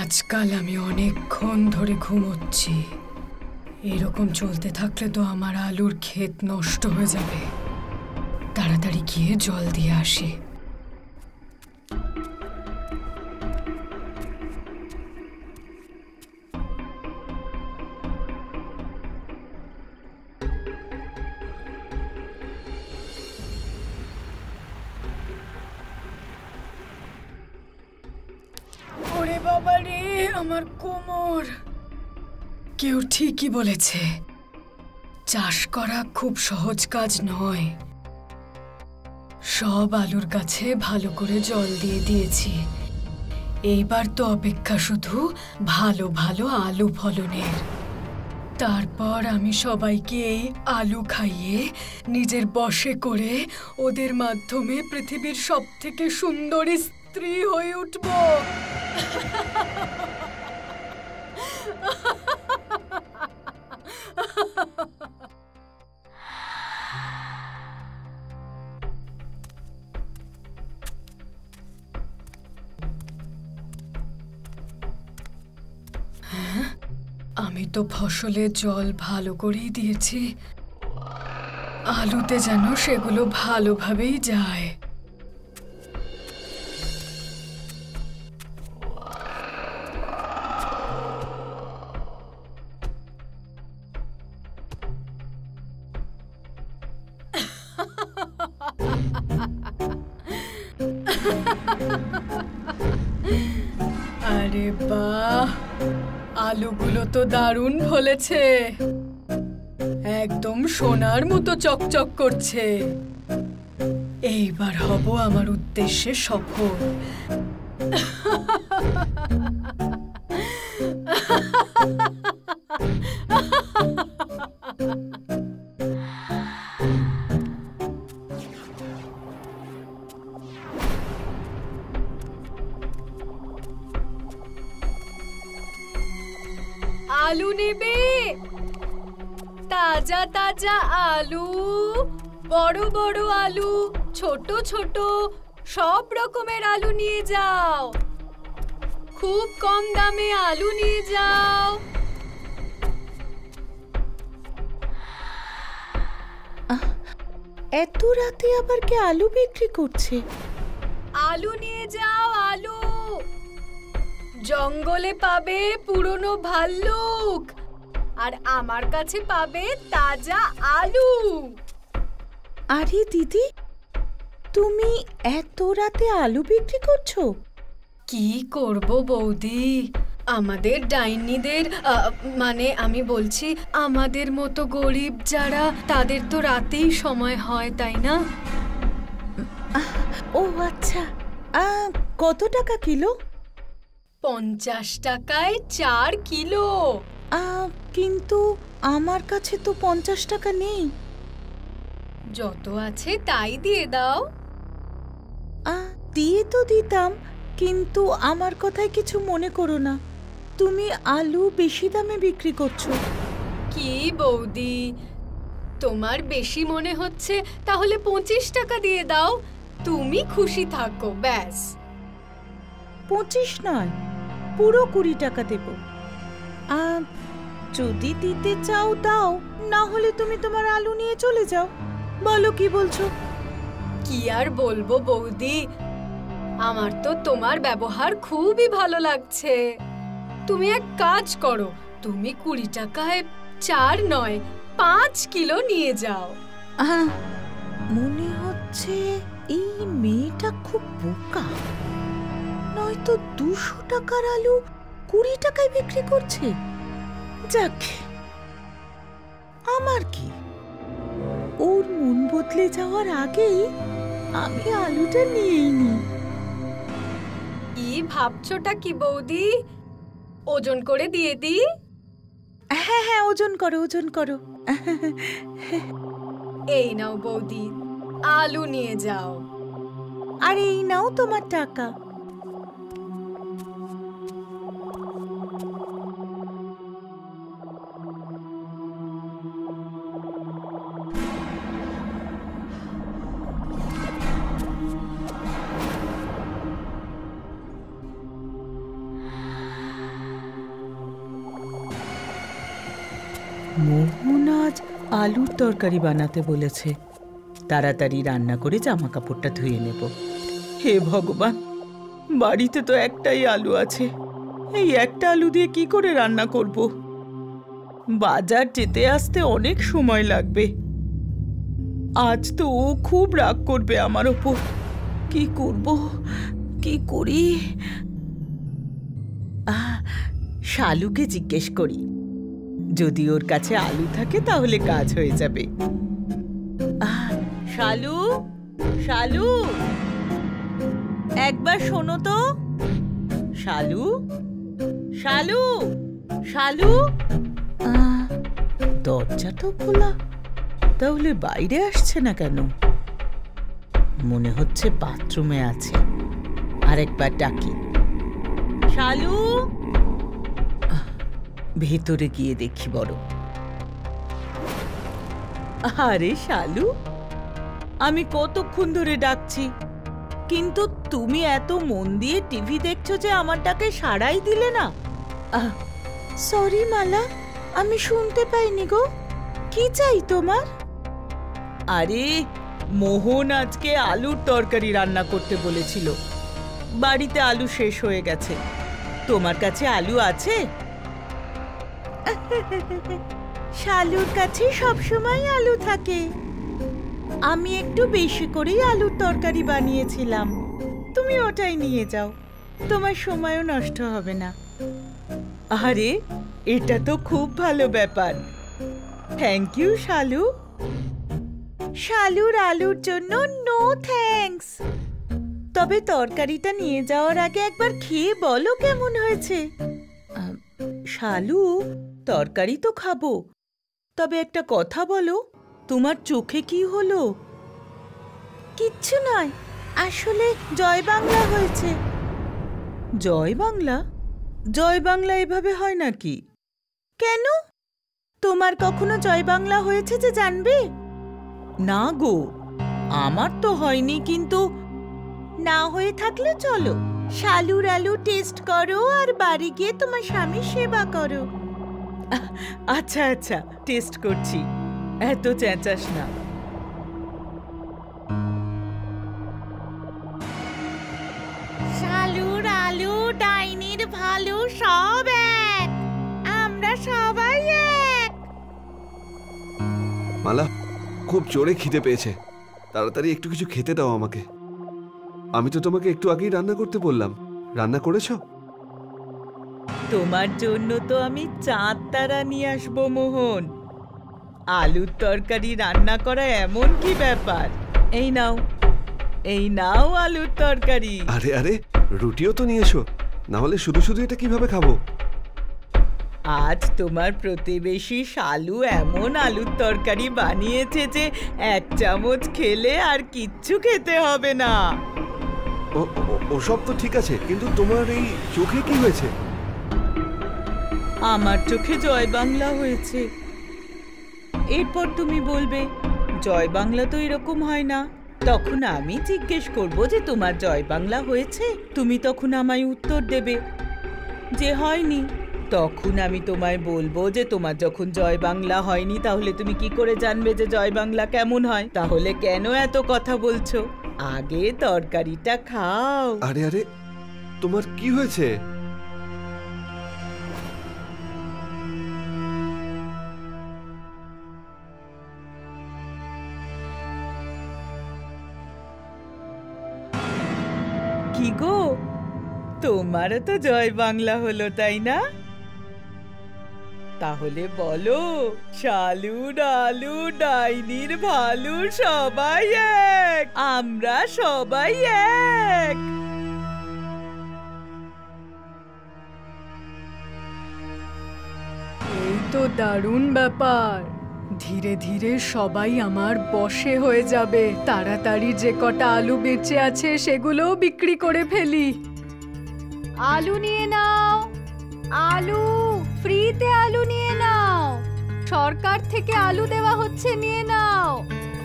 আজকাল আমি অনেকক্ষণ ধরে ঘুমোচ্ছি। এরকম চলতে থাকলে তো আমার আলুর ক্ষেত নষ্ট হয়ে যাবে। তাড়াতাড়ি গিয়ে জল দিয়ে আসি। ওরে বাবা রে, আমার কোমর। কেউ ঠিকই বলেছে, চাষ করা খুব সহজ কাজ নয়। সব আলুর গাছে ভালো করে জল দিয়ে দিয়েছি। এইবার তো অপেক্ষা শুধু ভালো ভালো আলু ফলনের। তারপর আমি সবাইকে এই আলু খাইয়ে নিজের বশে করে ওদের মাধ্যমে পৃথিবীর সবথেকে সুন্দরী স্ত্রী হয়ে উঠব। আমি তো ফসলে জল ভালো করেই দিয়েছি, আলুতে যেন সেগুলো ভালোভাবেই যায়। আরে বাহ, আলুগুলো তো দারুণ ফলেছে, একদম সোনার মতো চকচক করছে। এইবার হব আমার উদ্দেশ্যে সফল। আলু নেবে? তাজা তাজা আলু, বড় বড় আলু, ছোট ছোট, সব রকমের আলু নিয়ে যাও। খুব কম দামে আলু নিয়ে যাও। এত রাতে আবার কে আলু বিক্রি করছে? আলু নিয়ে যাও, আলু। জঙ্গলে পাবে পুরনো ভাল্লুক, আর আমার কাছে পাবে তাজা আলু। আরে দিদি, তুমি এত রাতে আলু বিক্রি করছো? কি করব বৌদি, আমাদের ডাইনিদের মানে আমি বলছি আমাদের মতো গরিব যারা, তাদের তো রাতেই সময় হয়, তাই না? ও আচ্ছা, কত টাকা কিলো? 50 টাকায় 4 কিলো। কিন্তু আমার কাছে তো 50 টাকা নেই। যত আছে তাই দিয়ে দাও। দিয়ে তো দিতাম, কিন্তু আমার কথায় কিছু মনে করো না। তুমি আলু বেশি দামে বিক্রি করছো। কি বৌদি, তোমার বেশি মনে হচ্ছে? তাহলে 25 টাকা দিয়ে দাও, তুমি খুশি থাকো ব্যাস। 25 নয়, পুরো 20 টাকা দেব। যদি দিতে চাও দাও, না হলে তুমি তোমার আলু নিয়ে চলে যাও। বলো কি বলছো? কি আর বলবো বৌদি, আমার তো তোমার ব্যবহার খুবই ভালো লাগছে। তুমি এক কাজ করো, তুমি 20 টাকায় 4 নয় 5 কিলো নিয়ে যাও। মনে হচ্ছে এই মেয়েটা খুব বোকা, নয়তো 200 টাকার আলু 20 টাকায় বিক্রি করছে। যাক, আমার কি, ওর মন বদলে যাওয়ার আগেই আমি আলুটা নিয়েই নিই। কি ভাবছোটা কি বৌদি, ওজন করে দিয়ে দিই? হ্যাঁ হ্যাঁ, ওজন করো, ওজন করো। এই নাও বৌদি, আলু নিয়ে যাও। আর এই নাও তোমার টাকা। মোহন আজ আলুর তরকারি বানাতে বলেছে। তাড়াতাড়ি রান্না করে জামা কাপড়টা ধুয়ে নেব। হে ভগবান, বাড়িতে তো একটাই আলু আছে, এই একটা আলু দিয়ে কি করে রান্না করব? বাজার যেতে আসতে অনেক সময় লাগবে। আজ তো ও খুব রাগ করবে আমার ওপর। কি করব, কি করি? শালুকে জিজ্ঞেস করি, যদি ওর কাছে আলু থাকে তাহলে কাজ হয়ে যাবে। শালু, শালু, একবার শোনো তো। শালু, শালু, শালু। দরজা তো খোলা, তাহলে বাইরে আসছে না কেন? মনে হচ্ছে বাথরুমে আছে। আরেকবার ডাকি, শালু। ভেতরে গিয়ে দেখি বড়। আরে শালু, আমি কতক্ষণ ধরে ডাকছি, কিন্তু তুমি এত মন দিয়ে টিভি দেখছো যে আমার ডাকে সাড়াই দিলে না। সরি মালা, আমি শুনতে পাইনি গো। কি চাই তোমার? আরে মোহন আজকে আলুর তরকারি রান্না করতে বলেছিল। বাড়িতে আলু শেষ হয়ে গেছে। তোমার কাছে আলু আছে? শালুর কাছে সবসময় আলু থাকে। আমি একটু বেশি করেই আলুর তরকারি বানিয়েছিলাম। তুমি ওটাই নিয়ে যাও, তোমার সময়ও নষ্ট হবে না। আরে এটা তো খুব ভালো ব্যাপার। থ্যাংক ইউ শালু। শালুর আলুর জন্য নো থ্যাঙ্কস। তবে তরকারিটা নিয়ে যাওয়ার আগে একবার খেয়ে বলো কেমন হয়েছে। শালু, তরকারি তো খাবো, তবে একটা কথা বলো, তোমার চোখে কি হলো? কিচ্ছু নয়, আসলে জয় বাংলা হয়েছে। জয় বাংলা? জয় বাংলা এভাবে হয় নাকি? কেন, তোমার কখনো জয় বাংলা হয়েছে যে জানবে? না গো, আমার তো হয়নি। কিন্তু না হয়ে থাকলে চলো, শালুর আলু টেস্ট করো আর বাড়ি গিয়ে তোমার স্বামীর সেবা করো। আচ্ছা আচ্ছা, টেস্ট করছি, এত চেঁচাস না। শালুর আলু, ডাইনির ভালু সব এক, আমরা সবাই এক। মালা, খুব জোরে খিদে পেয়েছে, তাড়াতাড়ি একটু কিছু খেতে দাও আমাকে। আমি তো তোমাকে একটু আগেই রান্না করতে বললাম, রান্না করেছো? তোমার জন্য তো আমি চাঁদ তারা নিয়ে আসবো মোহন। আলুর তরকারি রান্না করা এমন কি ব্যাপার? এই নাও, এই নাও আলুর তরকারি। আরে আরে, রুটিও তো নিয়ে এসো, না হলে শুধু শুধু এটা কিভাবে খাবো? আজ তোমার প্রতিবেশী শালু এমন আলুর তরকারি বানিয়েছে যে এক চামচ খেলে আর কিচ্ছু খেতে হবে না। ওসব তো ঠিক আছে, কিন্তু তোমার এই চোখে কি হয়েছে? আমার চোখে জয় বাংলা হয়েছে। এরপর তুমি বলবে জয় বাংলা তো এরকম হয় না। তখন আমি জিজ্ঞেস করব যে তোমার জয় বাংলা হয়েছে? তুমি তখন আমায় উত্তর দেবে যে হয়নি। তখন আমি তোমায় বলবো যে তোমার যখন জয় বাংলা হয়নি, তাহলে তুমি কি করে জানবে যে জয় বাংলা কেমন হয়? তাহলে কেন এত কথা বলছো? আগে তরকারিটা খাও। আরে আরে, তোমার কি হয়েছে? কি গো, তোমারও তো জয় বাংলা হলো, তাই না? তাহলে বলো, শালুর আলু, ডাইনির ভালু সবাই এক, আমরা সবাই এক। এই তো দারুণ ব্যাপার। ধীরে ধীরে সবাই আমার বশে হয়ে যাবে। তাড়াতাড়ি যে কটা আলু বেঁচে আছে সেগুলোও বিক্রি করে ফেলি। আলু নিয়ে নাও, আলু ফ্রিতে, আলু নিয়ে নাও, সরকার থেকে আলু দেওয়া হচ্ছে, নিয়ে নাও।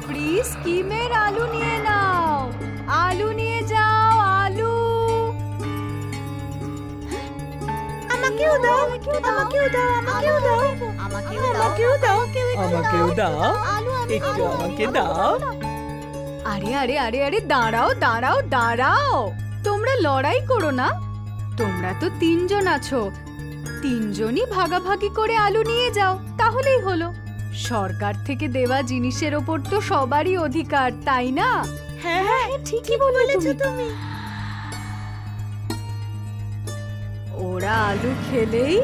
ফ্রি স্কিমের আলু নিয়ে নাও, আলু নিয়ে যাও, আলু। আমাকে আমাকেও দাও, আমাকেও দাও, আমাকেও দাও, আমাকেও দাও, আমাকেও দাও, একটু আমাকে দাও। আরে আরে আরে আরে দাঁড়াও দাঁড়াও দাঁড়াও, তোমরা লড়াই করো না। তোমরা তো 3 জন আছো, 3 জনই ভাগাভাগি করে আলু নিয়ে যাও, তাহলেই হলো। সরকার থেকে দেওয়া জিনিসের ওপর তো সবারই অধিকার, তাই না? হ্যাঁ হ্যাঁ, ঠিকই বলেছো তুমি। ওরা আলু খেলেই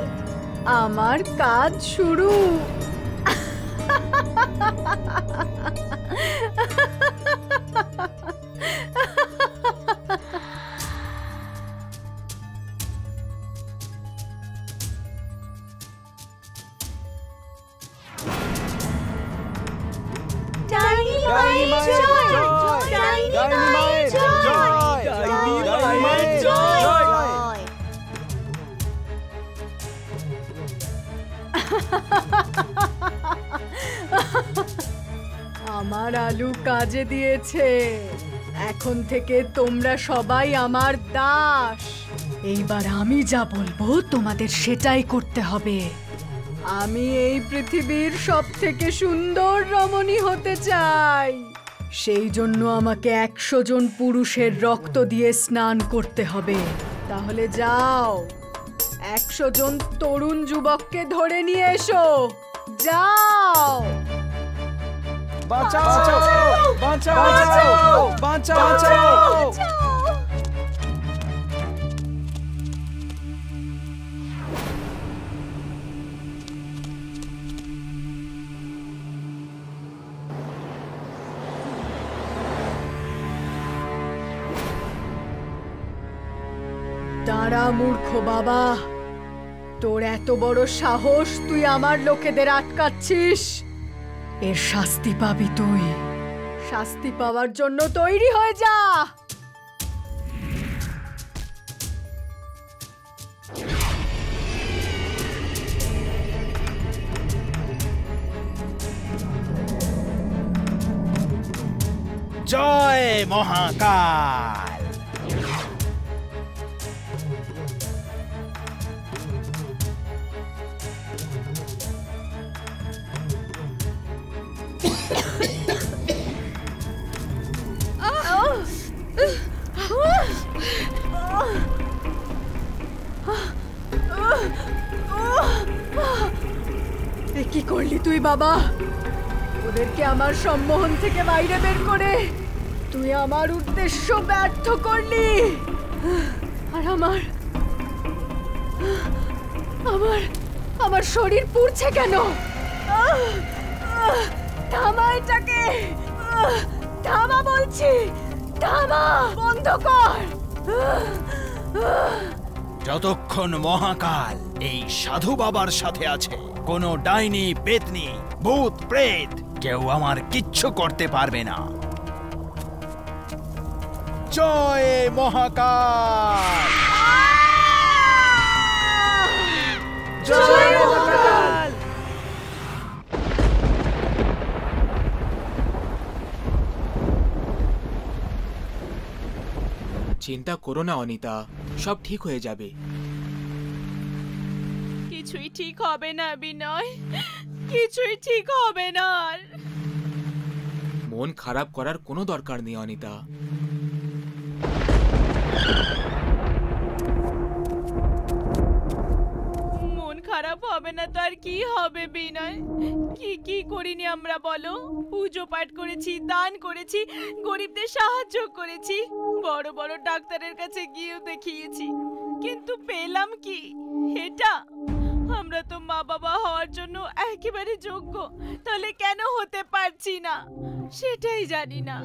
আমার কাজ শুরু। আমার আলু কাজে দিয়েছে, এখন থেকে তোমরা সবাই আমার দাস। এইবার আমি যা বলবো তোমাদের সেটাই করতে হবে। আমি এই পৃথিবীর সবথেকে সুন্দর রমণী হতে চাই। সেই জন্য আমাকে 100 জন পুরুষের রক্ত দিয়ে স্নান করতে হবে। তাহলে যাও, 100 জন তরুণ যুবককে ধরে নিয়ে এসো। যাও। বাঁচাও বাঁচাও বাঁচাও বাঁচাও। দাঁড়া মূর্খ বাবা, তোর এত বড় সাহস, তুই আমার লোকেদের আটকাচ্ছিস। এর শাস্তি পাবি তুই। শাস্তি পাওয়ার জন্য তৈরি হয়ে যা। জয় মহাকাল। কি করলি তুই বাবা? ওদেরকে আমার সম্মোহন থেকে বাইরে বের করে তুই আমার উদ্দেশ্য ব্যর্থ করলি। আর আমার আমার আমার শরীর পুড়ছে কেন? থামা এটাকে, থামা বলছি, থামা, বন্ধ কর। যতক্ষণ মহাকাল এই সাধু বাবার সাথে আছে, কোনো ডাইনি পেতনি ভূত প্রেত কেউ আমার কিচ্ছু করতে পারবে না। জয় মহাকাল। জয় মহাকাল। চিন্তা করো না অনিতা, সব ঠিক হয়ে যাবে। কিছুই ঠিক হবে না বিনয়, কিছুই ঠিক হবে না। মন খারাপ করার কোনো দরকার নেই অনিতা। মন খারাপ হবে না তো আর কি হবে বিনয়? কি কি করিনি আমরা বলো? পুজো পাঠ করেছি, দান করেছি, গরিবদের সাহায্য করেছি, বড় বড় ডাক্তারের কাছে গিয়েও দেখিয়েছি, কিন্তু পেলাম কি? এটা আমরা তো মা বাবা হওয়ার জন্য একেবারে যোগ্য, তাহলে কেন হতে পারছি না সেটাই জানি না।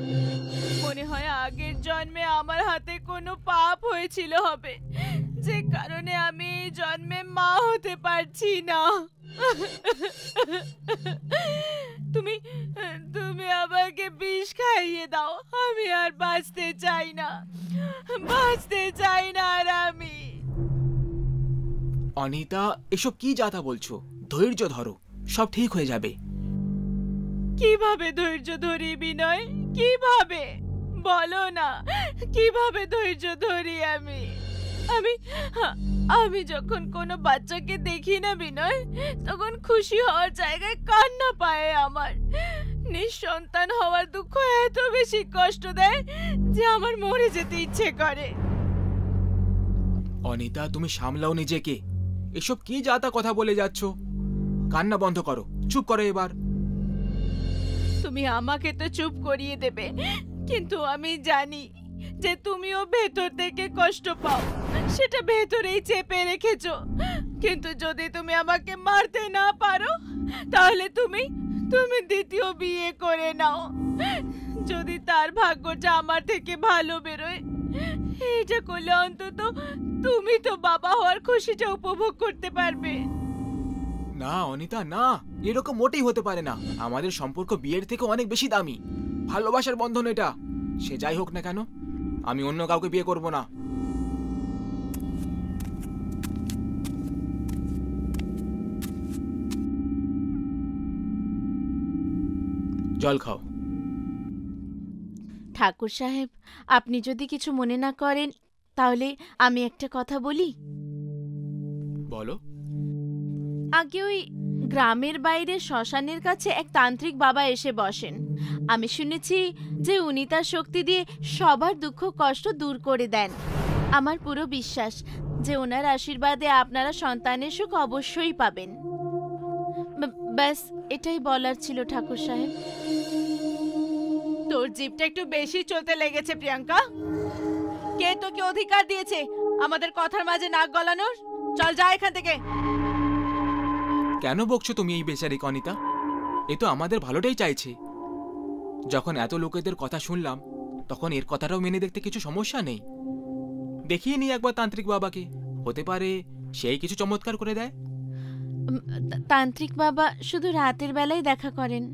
মনে হয় আগের জন্মে আমার হাতে কোনো পাপ হয়েছিল হবে, যে কারণে আমি এই জন্মে মা হতে পারছি না। তুমি তুমি আমাকে বিষ খাইয়ে দাও, আমি আর বাঁচতে চাই না, বাঁচতে চাই না আর আমি। অনিতা, এসব কি যাতা বলছো? ধৈর্য ধরো, সব ঠিক হয়ে যাবে। কিভাবে ধৈর্য ধরি বিনয়? কিভাবে বলো না, কিভাবে ধৈর্য ধরি আমি? আমি আমি যখন কোনো বাচ্চাকে দেখি না বিনয়, তখন খুশি হওয়ার জায়গায় কান্না পায় আমার। নিঃসন্তান হওয়ার দুঃখ এত বেশি কষ্ট দেয় যে আমার মরে যেতে ইচ্ছে করে। অনিতা, তুমি সামলাও নিজেকে। এসব কি যাতা কথা বলে যাচ্ছ? কান্না বন্ধ করো, চুপ করো এবার। তুমি আমাকে তো চুপ করিয়ে দেবে, কিন্তু আমি জানি যে তুমিও ভেতর থেকে কষ্ট পাও, সেটা ভেতরেই চেপে রেখেছো। কিন্তু যদি তুমি আমাকে মারতে না পারো, তাহলে তুমি দ্বিতীয় বিয়ে করে নাও। যদি তার ভাগ্যটা আমার থেকে ভালো বেরোয়, এটা করলে অন্তত তুমি তো বাবা হওয়ার খুশিটা উপভোগ করতে পারবে। না অনিতা, না, এরকম মোটেই হতে পারে না। আমাদের সম্পর্ক বিয়ের থেকে অনেক বেশি দামি, ভালোবাসার বন্ধন এটা। সে যাই হোক না কেন, আমি অন্য কাউকে বিয়ে করব না। জল খাও। ঠাকুর সাহেব, আপনি যদি কিছু মনে না করেন, তাহলে আমি একটা কথা বলি। বলো। আগে ওই গ্রামের বাইরে শ্মশানের কাছে এক তান্ত্রিক বাবা এসে বসেন। আমি শুনেছি যে উনি তার শক্তি দিয়ে সবার দুঃখ কষ্ট দূর করে দেন। আমার পুরো বিশ্বাস যে ওনার আশীর্বাদে আপনারা সন্তানের সুখ অবশ্যই পাবেন। ব্যাস এটাই বলার ছিল ঠাকুর সাহেব। তোর জিভটা একটু বেশি চলতে লেগেছে প্রিয়াঙ্কা। কে তোকে অধিকার দিয়েছে আমাদের কথার মাঝে নাক গলানোর? চল যা এখান থেকে। কেন বকছো তুমি এই বেচারি অনিতা? এ তো আমাদের ভালোটাই চাইছে। যখন এত লোকেদের কথা শুনলাম, তখন এর কথাটাও মেনে দেখতে কিছু সমস্যা নেই। দেখিয়ে নি একবার তান্ত্রিক বাবাকে, হতে পারে সেই কিছু চমৎকার করে দেয়। তান্ত্রিক বাবা শুধু রাতের বেলায় দেখা করেন।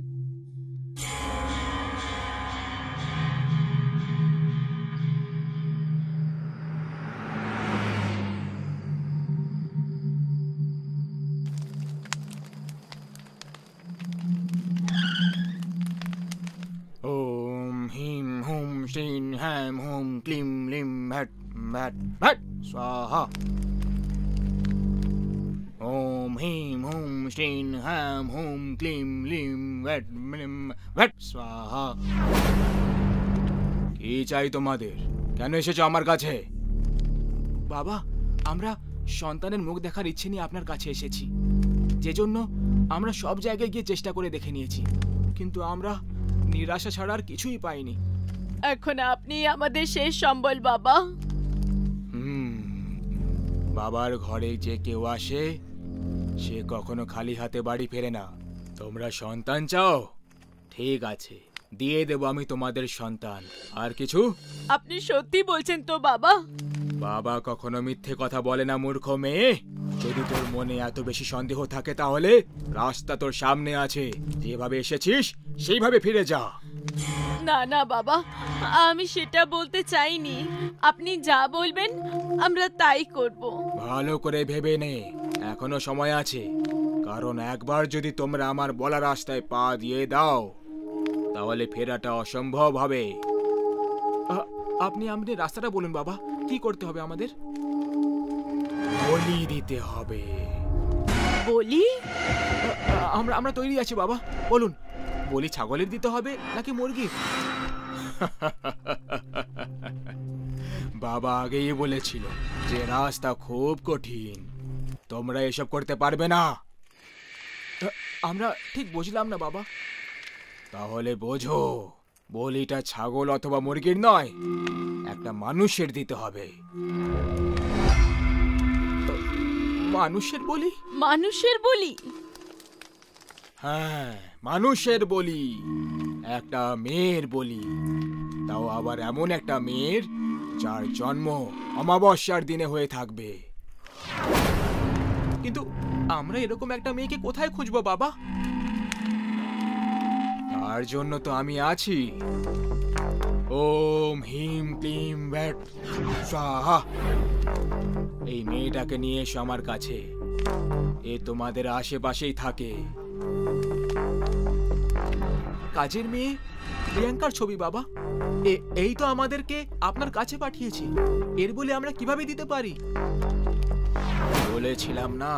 ওম হিম হুম শ্রীং হ্যাম হুম ক্লিম লিম ভট ভট ভট স্বাহা। ওম হিম হুম শ্রীং হ্যাম হুম ক্লিম লিম ভট ভট স্বাহা। কি চাই তোমাদের? কেন এসেছো আমার কাছে? বাবা, আমরা সন্তানের মুখ দেখার ইচ্ছে নিয়ে আপনার কাছে এসেছি। যে জন্য আমরা সব জায়গায় গিয়ে চেষ্টা করে দেখে নিয়েছি, কিন্তু আমরা নিরাশা ছাড়া আর কিছুই পাইনি। এখন আপনি আমাদের শেষ সম্বল বাবা। বাবার ঘরে যে কেউ আসে, সে কখনো খালি হাতে বাড়ি ফেরে না। তোমরা সন্তান চাও? ঠিক আছে, দিয়ে দেব আমি তোমাদের সন্তান। আর কিছু? আপনি সত্যি বলছেন তো বাবা? বাবা কখনো মিথ্যে কথা বলে না মূর্খ মেয়ে। যদি তোর মনে এত বেশি সন্দেহ থাকে, তাহলে রাস্তা তোর সামনে আছে। যেভাবে এসেছিস সেইভাবে ফিরে যা। না না বাবা, আমি সেটা বলতে চাইনি। আপনি যা বলবেন আমরা তাই করব। ভালো করে ভেবে নে, এখনো সময় আছে। কারণ একবার যদি তোমরা আমার বলা রাস্তায় পা দিয়ে দাও, তাহলে ফেরাটা অসম্ভব হবে। আপনি আমাদের রাস্তাটা বলুন বাবা, কি করতে হবে আমাদের? বলি দিতে হবে। বলি? আমরা তৈরি আছি বাবা, বলুন। বলি ছাগলের দিতে হবে নাকি মুরগির? বাবা আগেই বলেছিল যে রাস্তা খুব কঠিন, তোমরা এসব করতে পারবে না। আমরা ঠিক বুঝলাম না বাবা। তাহলে বোঝো, বলিটা ছাগল অথবা মুরগির নয়, একটা মানুষের দিতে হবে। মানুষের বলি? মানুষের বলি? হ্যাঁ, মানুষের বলি। একটা মেয়ের বলি, তাও আবার এমন একটা মেয়ের যার জন্ম অমাবস্যার দিনে হয়ে থাকবে। কিন্তু আমরা এরকম একটা মেয়েকে কোথায় খুঁজবো বাবা? তার জন্য তো আমি আছি। ওম হিম ক্লিম ভট স্বাহা। এই মেয়েটাকে নিয়ে এসো আমার কাছে। এ তোমাদের আশেপাশেই থাকে। কাজের মেয়ে প্রিয়াঙ্কার ছবি বাবা। এই তো আমাদেরকে আপনার কাছে পাঠিয়েছে। এর বলে আমরা কিভাবে দিতে পারি? বলেছিলাম না,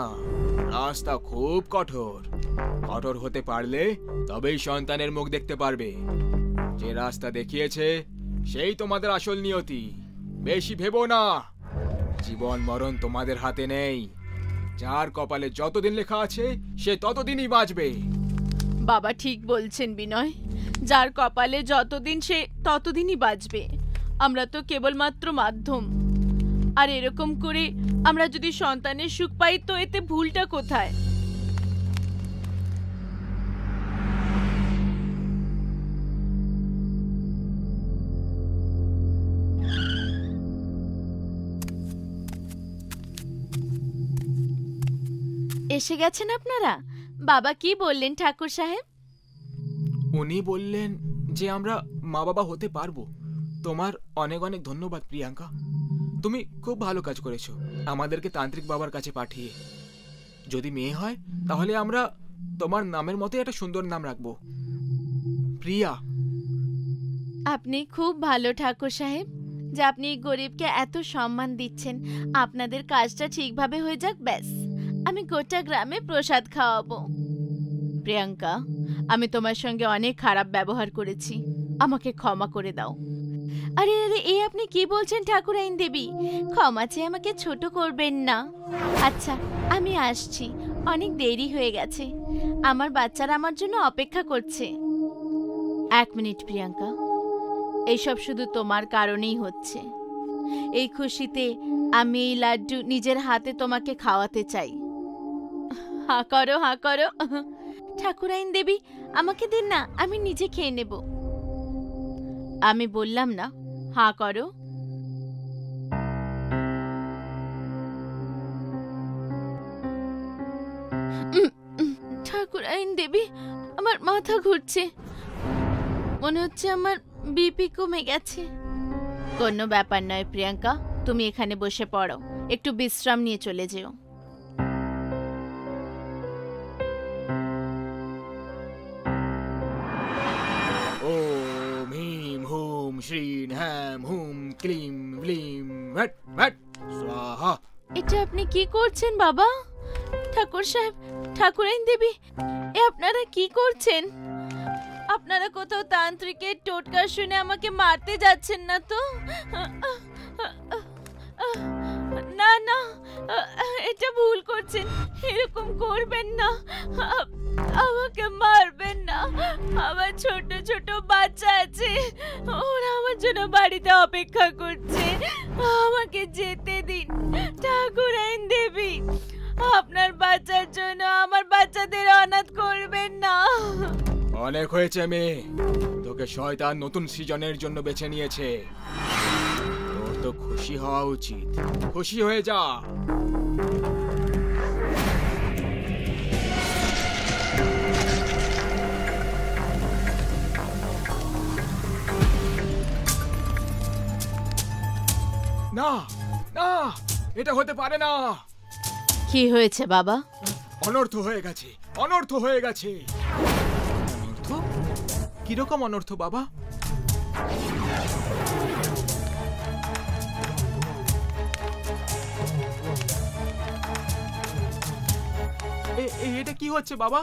রাস্তা খুব কঠোর। কঠোর হতে পারলে তবেই সন্তানের মুখ দেখতে পারবে। যে রাস্তা দেখিয়েছে সেই তোমাদের আসল নিয়তি। বেশি ভেবো না, জীবন মরণ তোমাদের হাতে নেই। যার কপালে যতদিন লেখা আছে সে ততদিনই বাঁচবে। বাবা ঠিক বলছেন বিনয়, যার কপালে যতদিন সে ততদিনই বাঁচবে। আমরা তো কেবলমাত্র মাধ্যম। আর এরকম করে আমরা যদি সন্তানের সুখ পাই তো এতে ভুলটা কোথায়? এসে গেছেন আপনারা? বাবা কি বললেন ঠাকুর সাহেব? উনি বললেন যে আমরা মা বাবা হতে পারবো। তোমার অনেক অনেক ধন্যবাদ প্রিয়াঙ্কা। তুমি খুব ভালো কাজ করেছো আমাদেরকে তান্ত্রিক বাবার কাছে পাঠিয়ে। যদি মেয়ে হয় তাহলে আমরা তোমার নামের মতো একটা সুন্দর নাম রাখবো, প্রিয়া। আপনি খুব ভালো ঠাকুর সাহেব, যে আপনি গরিবকে এত সম্মান দিচ্ছেন। আপনাদের কাজটা ঠিকভাবে হয়ে যাক ব্যাস, আমি গোটা গ্রামে প্রসাদ খাওয়াবো। প্রিয়াঙ্কা, আমি তোমার সঙ্গে অনেক খারাপ ব্যবহার করেছি, আমাকে ক্ষমা করে দাও। আরে আরে, এই আপনি কি বলছেন ঠাকুরাইন দেবী? ক্ষমা চেয়ে আমাকে ছোট করবেন না। আচ্ছা, আমি আসছি, অনেক দেরি হয়ে গেছে। আমার বাচ্চারা আমার জন্য অপেক্ষা করছে। 1 মিনিট প্রিয়াঙ্কা, এইসব শুধু তোমার কারণেই হচ্ছে। এই খুশিতে আমি এই লাড্ডু নিজের হাতে তোমাকে খাওয়াতে চাই। হাঁ করো, হাঁ করো। ঠাকুরাইন দেবী, আমাকে দিন না, আমি নিজে খেয়ে নেব। আমি বললাম না, হাঁ করো। ঠাকুরাইন দেবী, আমার মাথা ঘুরছে, মনে হচ্ছে আমার বিপি কমে গেছে। কোনো ব্যাপার নয় প্রিয়াঙ্কা, তুমি এখানে বসে পড়ো, একটু বিশ্রাম নিয়ে চলে যেও। ওম হিম হুম শ্রীন হ্যাম হুম ক্লিম ব্লিম ভট ভট স্বাহা। এটা আপনি কি করছেন বাবা? ঠাকুর সাহেব, ঠাকুরাইন দেবী, এ আপনারা কি করছেন? আপনারা কোথাও তান্ত্রিকের টোটকা শুনে আমাকে মারতে যাচ্ছেন না তো? না না, এটা ভুল করছেন, এরকম করবেন না। আমাকে মারবেন না, আমার ছোট ছোট বাচ্চা আছে, ওরা আমার জন্য বাড়িতে অপেক্ষা করছে। আমাকে যেতে দিন ঠাকুরাইন দেবী, আপনার বাচ্চার জন্য আমার বাচ্চাদের অনাথ করবেন না। অনেক হয়েছে মেয়ে, তোকে শয়তান নতুন সৃজনের জন্য বেছে নিয়েছে। তোর তো খুশি হওয়া উচিত, খুশি হয়ে যা। না না, এটা হতে পারে না। কি হয়েছে বাবা? অনর্থ হয়ে গেছে, অনর্থ হয়ে গেছে। অনর্থ? কিরকম অনর্থ বাবা? এটা কি হচ্ছে বাবা?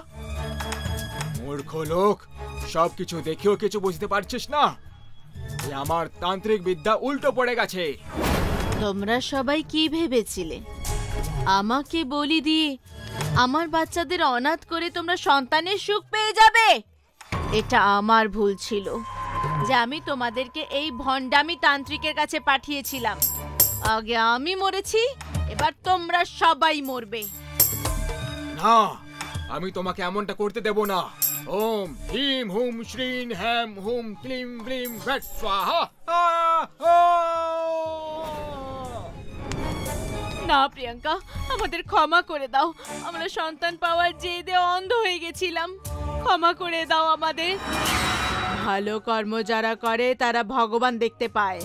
মূর্খ লোক, সবকিছু দেখেও কিছু বুঝতে পারছিস না? আমার তান্ত্রিক বিদ্যা উল্টো পড়ে গেছে। তোমরা সবাই কি ভেবেছিলে? আমাকে বলি দিয়ে আমার বাচ্চাদের অনাথ করে তোমরা সন্তানের সুখ পেয়ে যাবে? এটা আমার ভুল ছিল যে আমি তোমাদেরকে এই ভণ্ডামি তান্ত্রিকের কাছে পাঠিয়েছিলাম। আগে আমি মরেছি, এবার তোমরা সবাই মরবে। না, আমি তোমাকে এমনটা করতে দেব না। ওম হিম হুম শ্রীন হ্যাম হুম ক্লিম ব্লিম ভট স্বাহা। না প্রিয়াঙ্কা, আমাদের ক্ষমা করে দাও। আমরা সন্তান পাওয়ার জেদে অন্ধ হয়ে গেছিলাম, ক্ষমা করে দাও আমাদের। ভালো কর্ম যারা করে তারা ভগবান দেখতে পায়,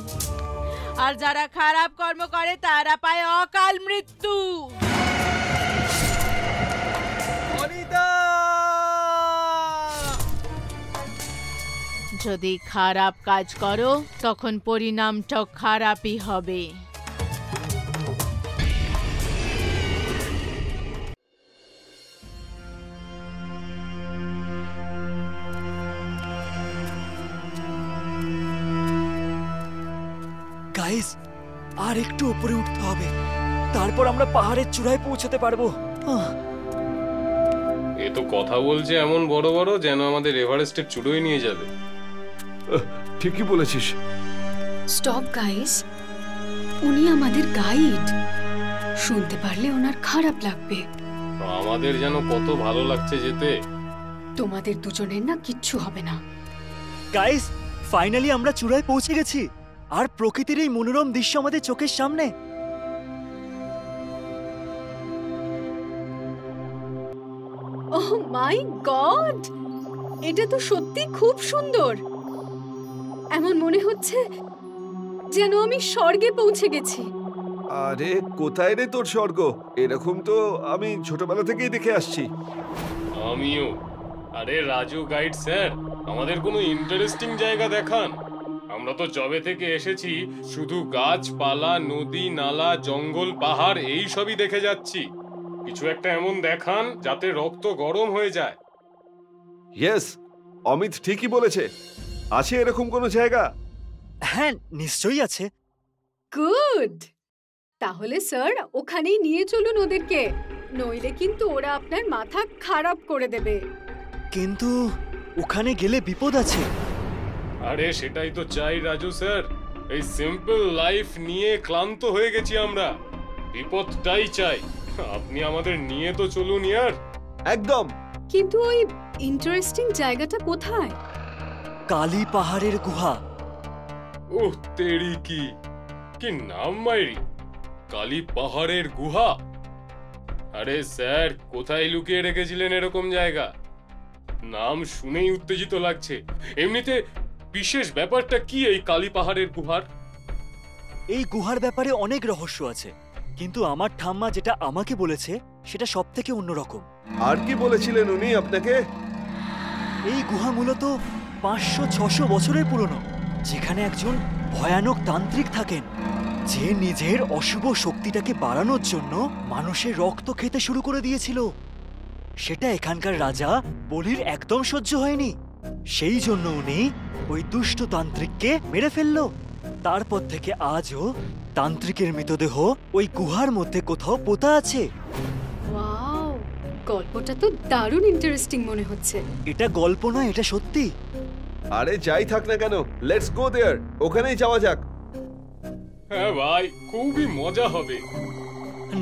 আর যারা খারাপ কর্ম করে তারা পায় অকাল মৃত্যু। যদি খারাপ কাজ করো তখন পরিণামটা খারাপই হবে। গাইস, আর একটু উপরে উঠতে হবে, তারপর আমরা পাহাড়ের চূড়ায় পৌঁছতে পারবো। এ তো কথা বলছে এমন বড় বড়, যেন আমাদের এভারেস্টের চূড়োয় নিয়ে যাবে। ঠিকই বলেছিস। স্টপ গাইস, উনি আমাদের গাইড। শুনতে পারলে ওনার খারাপ লাগবে। আমাদের যেন কত ভালো লাগছে যেতে। তোমাদের দুজনের না কিচ্ছু হবে না। গাইস, ফাইনালি আমরা চূড়ায় পৌঁছে গেছি, আর প্রকৃতির এই মনোরম দৃশ্য আমাদের চোখের সামনে। ওহ মাই গড, এটা তো সত্যি খুব সুন্দর। এমন মনে হচ্ছে যেন আমি স্বর্গে পৌঁছে গেছি। আরে কোথায় রে তোর স্বর্গ? এরকম তো আমি ছোটবেলা থেকেই দেখে আসছি। আমিও। আরে রাজু গাইড স্যার, আমাদের কোনো ইন্টারেস্টিং জায়গা দেখান। আমরা তো জবে থেকে এসেছি শুধু গাছপালা, নদী, নালা, জঙ্গল, পাহাড় এই সবই দেখে যাচ্ছি। কিছু একটা এমন দেখান যাতে রক্ত গরম হয়ে যায়। ইয়েস, অমিত ঠিকই বলেছে। আছে এরকম কোনো জায়গা? হ্যাঁ, নিশ্চয়ই আছে। গুড, তাহলে স্যার ওখানেই নিয়ে চলুন ওদেরকে, নইলে কিন্তু ওরা আপনার মাথা খারাপ করে দেবে। কিন্তু ওখানে গেলে বিপদ আছে। আরে সেটাই তো চাই রাজু স্যার। এই সিম্পল লাইফ নিয়ে ক্লান্ত হয়ে গেছি আমরা, বিপদটাই চাই। আপনি আমাদের নিয়ে তো চলুন ইয়ার। একদম। কিন্তু ওই ইন্টারেস্টিং জায়গাটা কোথায়? কালী পাহাড়ের গুহা। ওহ তেরি কি নাম মাইরি, কালী পাহাড়ের গুহা। আরে স্যার, কোথায় লুকিয়ে রেখেছিলেন এরকম জায়গা? নাম শুনেই উত্তেজিত লাগছে। এমনিতে বিশেষ ব্যাপারটা কি এই কালী পাহাড়ের গুহার? এই গুহার ব্যাপারে অনেক রহস্য আছে, কিন্তু আমার ঠাম্মা যেটা আমাকে বলেছে সেটা সব থেকে অন্যরকম। আর কি বলেছিলেন উনি আপনাকে? এই গুহা মূলত 500-600 বছরের পুরনো, যেখানে একজন ভয়ানক তান্ত্রিক থাকেন, যে নিজের অশুভ শক্তিটাকে বাড়ানোর জন্য মানুষের রক্ত খেতে শুরু করে দিয়েছিল। সেটা এখানকার রাজা বলির একদম সহ্য হয়নি, সেই জন্য উনি ওই দুষ্ট তান্ত্রিককে মেরে ফেলল। তারপর থেকে আজও তান্ত্রিকের মৃতদেহ ওই গুহার মধ্যে কোথাও পোতা আছে। ওয়াও, গল্পটা তো দারুণ ইন্টারেস্টিং মনে হচ্ছে। এটা গল্প নয়, এটা সত্যি। আরে যাই থাক না কেন, লেটস গো দেয়ার, ওখানেই যাওয়া যাক। হ্যাঁ ভাই, খুবই মজা হবে।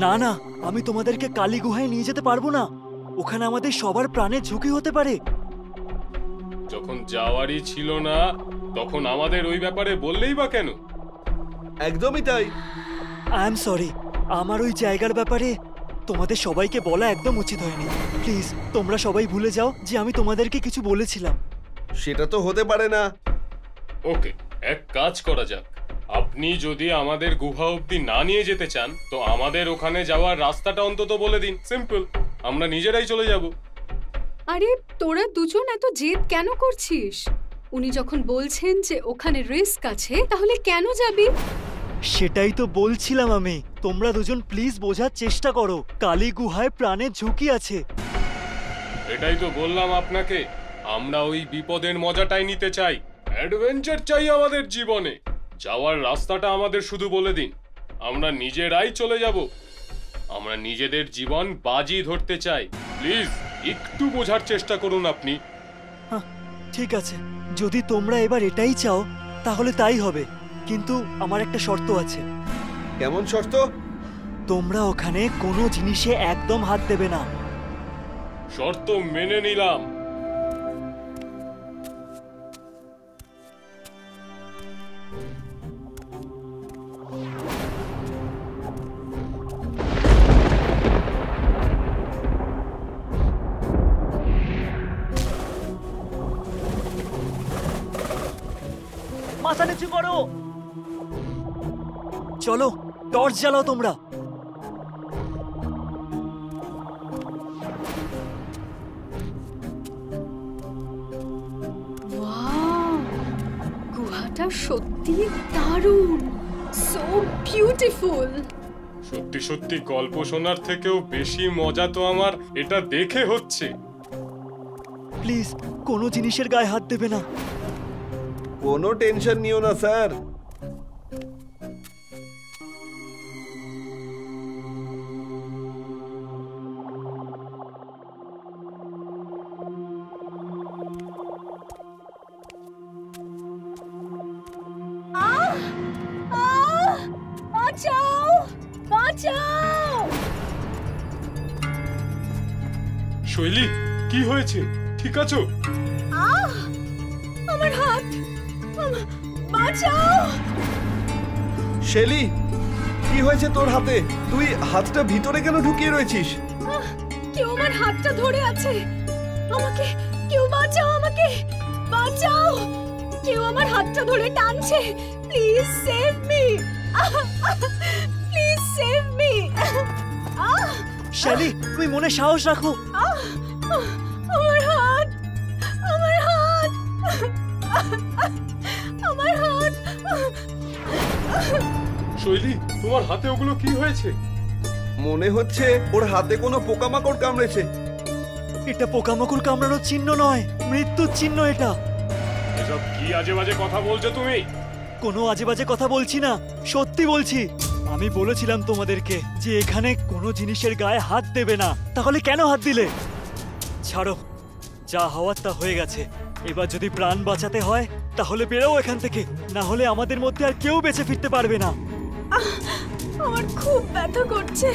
না না, আমি তোমাদেরকে কালী গুহায় নিয়ে যেতে পারবো না। ওখানে আমাদের সবার প্রাণের ঝুঁকি হতে পারে। যখন যাওয়ারই ছিল না, তখন আমাদের ওই ব্যাপারে বললেই বা কেন? একদমই তাই। আই এম সরি, আমার ওই জায়গার ব্যাপারে তোমাদের সবাইকে বলা একদম উচিত হয়নি। প্লিজ তোমরা সবাই ভুলে যাও যে আমি তোমাদেরকে কিছু বলেছিলাম। সেটা তো হতে পারে না। ওকে, এক কাজ করা যাক। আপনি যদি আমাদের গুহা অবধি না নিয়ে যেতে চান, তো আমাদের ওখানে যাওয়ার রাস্তাটা অন্তত বলে দিন। সিম্পল, আমরা নিজেরাই চলে যাব। আরে তোরা দুজন এত জেদ কেন করছিস? উনি যখন বলছেন যে ওখানে রিস্ক আছে, তাহলে কেন যাবি? সেটাই তো বলছিলাম আমি। তোমরা দুজন প্লিজ বোঝার চেষ্টা করো, কালী গুহায় প্রাণের ঝুঁকি আছে। এটাই তো বললাম আপনাকে, আমরা ওই বিপদের মজাটাই নিতে চাই। অ্যাডভেঞ্চার চাই আমাদের জীবনে। যাওয়ার রাস্তাটা আমাদের শুধু বলে দিন, আমরা নিজেরাই চলে যাব। আমরা নিজেদের জীবন বাজি ধরতে চাই। প্লিজ একটু বোঝার চেষ্টা করুন আপনি। ঠিক আছে, যদি তোমরা এবার এটাই চাও তাহলে তাই হবে, কিন্তু আমার একটা শর্ত আছে। কেমন শর্ত? তোমরা ওখানে কোনো জিনিসে একদম হাত দেবে না। শর্ত মেনে নিলাম। মাথা নিচু করো। চলো, টর্চ জ্বালাও তোমরা। ওয়াও, গুহাটা সত্যি দারুণ, সো বিউটিফুল। সত্যি সত্যি গল্প শোনার থেকেও বেশি মজা তো আমার এটা দেখে হচ্ছে। প্লিজ কোনো জিনিসের গায়ে হাত দেবে না। কোনো টেনশন নিও না স্যার। শৈলী, কি হয়েছে? ঠিক আছো? আমার হাত, বাঁচাও! শেলি, কি হয়েছে তোর হাতে? তুই হাতটা ভিতরে কেন ঢুকিয়ে রয়েছিস? কেউ আমার হাতটা ধরে আছে। আমাকে কেউ বাঁচাও, আমাকে বাঁচাও! কেউ আমার হাতটা ধরে টানছে। Please save me, please save me. Shelly, তুমি মনে সাহস রাখো। আমার হাত, আমার হাত, আমার হাত। শৈলী, তোমার হাতে ওগুলো কি হয়েছে? মনে হচ্ছে ওর হাতে কোনো পোকামাকড় কামড়েছে। এটা পোকামাকড় কামড়ানোর চিহ্ন নয়, মৃত্যুর চিহ্ন এটা। এসব কি আজে বাজে কথা বলছো তুমি? কোনো আজে বাজে কথা বলছি না, সত্যি বলছি। আমি বলেছিলাম তোমাদেরকে যে এখানে কোনো জিনিসের গায়ে হাত দেবে না, তাহলে কেন হাত দিলে? ছাড়ো, যা হওয়ার তা হয়ে গেছে। এবার যদি প্রাণ বাঁচাতে হয় তাহলে বেরো এখান থেকে, না হলে আমাদের মধ্যে আর কেউ বেঁচে ফিরতে পারবে না। আমার খুব ব্যথা করছে,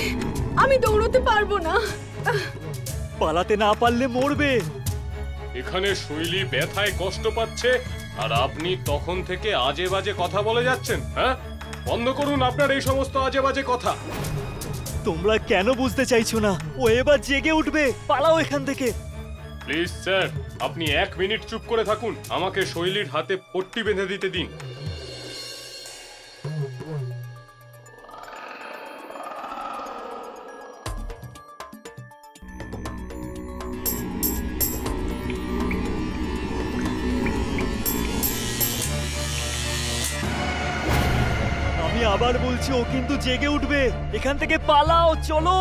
আমি দৌড়তে পারবো না। পালাতে না পারলে মরবে। এখানে শৈলী ব্যথায় কষ্ট পাচ্ছে আর আপনি তখন থেকে আজে বাজে কথা বলে যাচ্ছেন। হ্যাঁ, বন্ধ করুন আপনার এই সমস্ত আজে বাজে কথা। তোমরা কেন বুঝতে চাইছো না? ও এবার জেগে উঠবে, পালাও এখান থেকে। প্লিজ স্যার, আপনি 1 মিনিট চুপ করে থাকুন। আমাকে শৈলীর হাতে পট্টি বেঁধে দিতে দিন। আমি আবার বলছি, ও কিন্তু জেগে উঠবে। এখান থেকে পালাও, চলো।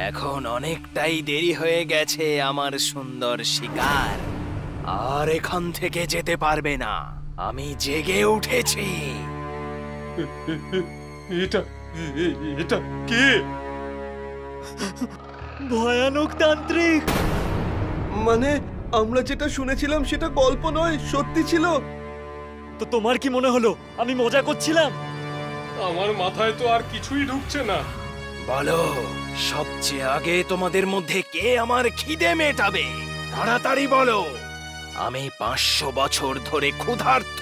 এখন অনেকটাই দেরি হয়ে গেছে আমার সুন্দর শিকার। আর এখান থেকে যেতে পারবে না, আমি জেগে উঠেছি। এটা এটা কে? ভয়ানক তান্ত্রিক। মানে আমরা যেটা শুনেছিলাম সেটা গল্প নয়, সত্যি ছিল। তো তোমার কি মনে হলো আমি মজা করছিলাম? আমার মাথায় তো আর কিছুই ঢুকছে না। বলো, সবচেয়ে আগে তোমাদের মধ্যে কে আমার খিদে মেটাবে? তাড়াতাড়ি বলো। আমি 500 বছর ধরে ক্ষুধার্ত।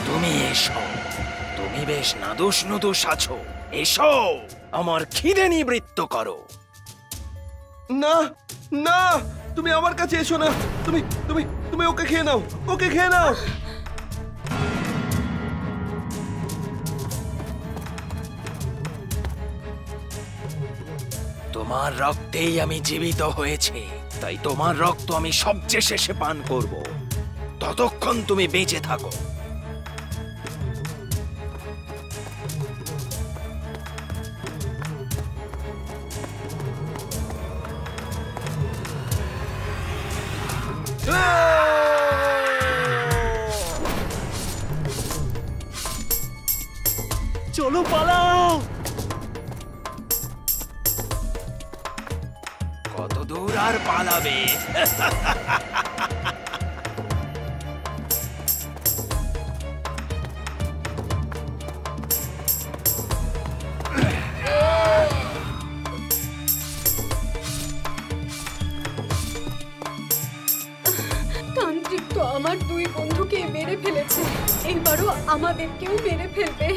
তুমি এসো, তুমি বেশ নাদুস নুদুস আছো। এসো, আমার খিদে নিবৃত্ত করো। না না, তুমি আমার কাছে এসো না। তুমি তুমি তুমি ওকে খেয়ে নাও, ওকে খেয়ে নাও। তোমার রক্তেই আমি জীবিত হয়েছি, তাই তোমার রক্ত আমি সবচেয়ে শেষে পান করব। ততক্ষণ তুমি বেঁচে থাকো। চলো পালাও। কত দূর আর পালাবে? তান্ত্রিক তো আমার 2 বন্ধুকে মেরে ফেলেছে, এবারও আমাদেরকেও মেরে ফেলবে।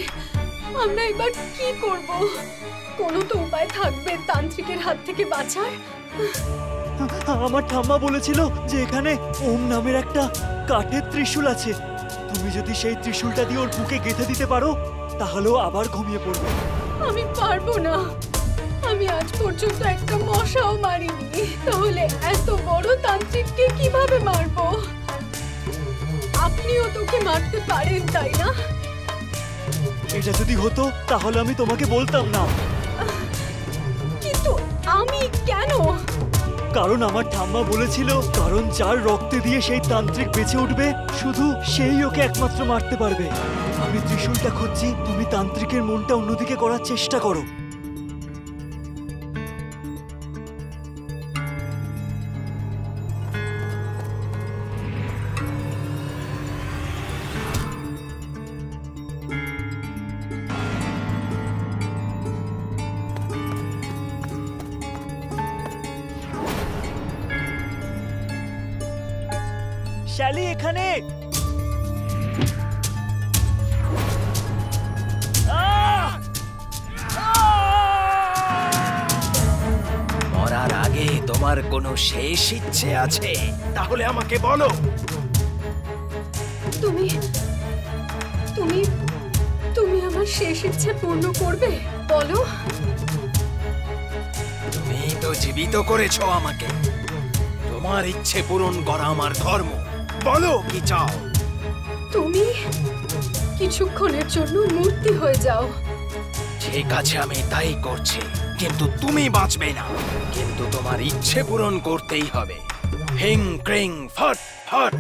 আমরা এবার কি করব? কোনো তো উপায় থাকবে তান্ত্রিকের হাত থেকে বাঁচার। আমার ঠাম্মা বলেছিল যে এখানে ওম নামের একটা কাঠের ত্রিশূল আছে। তুমি যদি সেই ত্রিশূলটা দিয়ে ওর বুকে গেঁথে দিতে পারো তাহলেও আবার ঘুমিয়ে পড়বে। আমি পারবো না, আমি আজ পর্যন্ত একটা মশাও মারিনি, তাহলে এত বড় তান্ত্রিককে কিভাবে মারবো? আপনিও তোকে মারতে পারেন, তাই না? এটা যদি হতো তাহলে আমি তোমাকে বলতাম না। কিন্তু আমি কেন? কারণ আমার ঠাম্মা বলেছিল, কারণ যার রক্তে দিয়ে সেই তান্ত্রিক বেঁচে উঠবে শুধু সেই ওকে একমাত্র মারতে পারবে। আমি ত্রিশূলটা খুঁজছি, তুমি তান্ত্রিকের মনটা অন্যদিকে করার চেষ্টা করো। শ্যালি এখানে। মরার আগে তোমার কোনো শেষ ইচ্ছে আছে? তাহলে আমাকে বলো। তুমি তুমি তুমি আমার শেষ ইচ্ছে পূর্ণ করবে? বলো। তুমি তো জীবিত করেছো আমাকে। তোমার ইচ্ছে পূরণ করা আমার ধর্ম। বলো কি চাও? তুমি কিছুক্ষণের জন্য মূর্তি হয়ে যাও। ঠিক আছে, আমি তাই করছি, কিন্তু তুমি বাঁচবে না। কিন্তু তোমার ইচ্ছে পূরণ করতেই হবে। হিং ক্রিং ফট ফট।